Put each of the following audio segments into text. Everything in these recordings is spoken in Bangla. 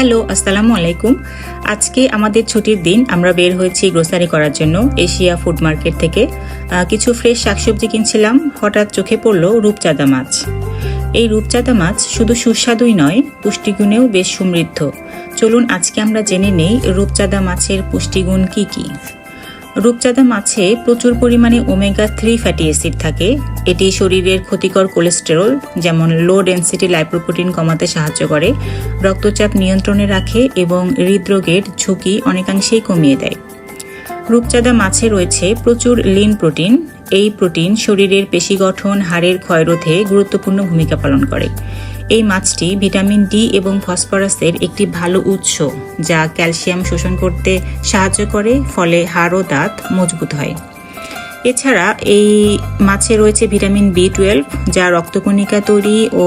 হ্যালো, আসসালামু আলাইকুম। আজকে আমাদের ছুটির দিন, আমরা বের হয়েছি গ্রোসারি করার জন্য এশিয়া ফুড মার্কেট থেকে। কিছু ফ্রেশ শাকসবজি কিনছিলাম, হঠাৎ চোখে পড়লো রূপচাঁদা মাছ। এই রূপচাঁদা মাছ শুধু সুস্বাদুই নয়, পুষ্টিগুণেও বেশ সমৃদ্ধ। চলুন আজকে আমরা জেনে নেই রূপচাঁদা মাছের পুষ্টিগুণ কি কি। রূপচাঁদা মাছে প্রচুর পরিমাণে ওমেগা-3 ফ্যাটি অ্যাসিড থাকে। এটি শরীরের ক্ষতিকর কোলেস্টেরল যেমন লো ডেনসিটি লাইপোপ্রোটিন কমাতে সাহায্য করে, রক্তচাপ নিয়ন্ত্রণে রাখে এবং হৃদরোগের ঝুঁকি অনেকাংশেই কমিয়ে দেয়। রূপচাঁদা মাছে রয়েছে প্রচুর লিন প্রোটিন। এই প্রোটিন শরীরের পেশি গঠন, হাড়ের ক্ষয়রোধে গুরুত্বপূর্ণ ভূমিকা পালন করে। এই মাছটি ভিটামিন ডি এবং ফসফরাসের একটি ভালো উৎস, যা ক্যালসিয়াম শোষণ করতে সাহায্য করে, ফলে হাড় ও দাঁত মজবুত হয়। এছাড়া এই মাছে রয়েছে ভিটামিন বি12, যা রক্তকণিকা তৈরি ও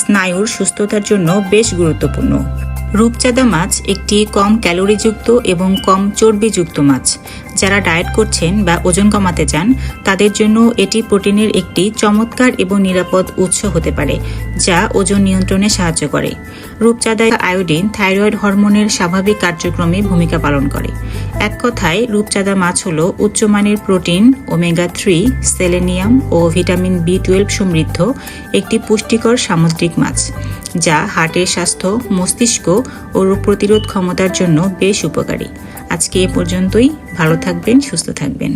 স্নায়ুর সুস্থতার জন্য বেশ গুরুত্বপূর্ণ। রূপচাঁদা মাছ একটি কম ক্যালোরিযুক্ত এবং কম চর্বিযুক্ত মাছ। যারা ডায়েট করছেন বা ওজন কমাতে চান, তাদের জন্য এটি প্রোটিনের একটি চমৎকার এবং নিরাপদ উৎস হতে পারে, যা ওজন নিয়ন্ত্রণে সাহায্য করে। রূপচাঁদায় আয়োডিন থাইরয়েড হরমোনের স্বাভাবিক কার্যক্রমে ভূমিকা পালন করে। এক কথায়, রূপচাঁদা মাছ হল উচ্চমানের প্রোটিন, ওমেগা-3, সেলেনিয়াম ও ভিটামিন বি12 সমৃদ্ধ একটি পুষ্টিকর সামুদ্রিক মাছ, যা হার্টের স্বাস্থ্য, মস্তিষ্ক ও রোগ প্রতিরোধ ক্ষমতার জন্য বেশ উপকারী। আজকে এ পর্যন্তই। ভালো থাকবেন, সুস্থ থাকবেন।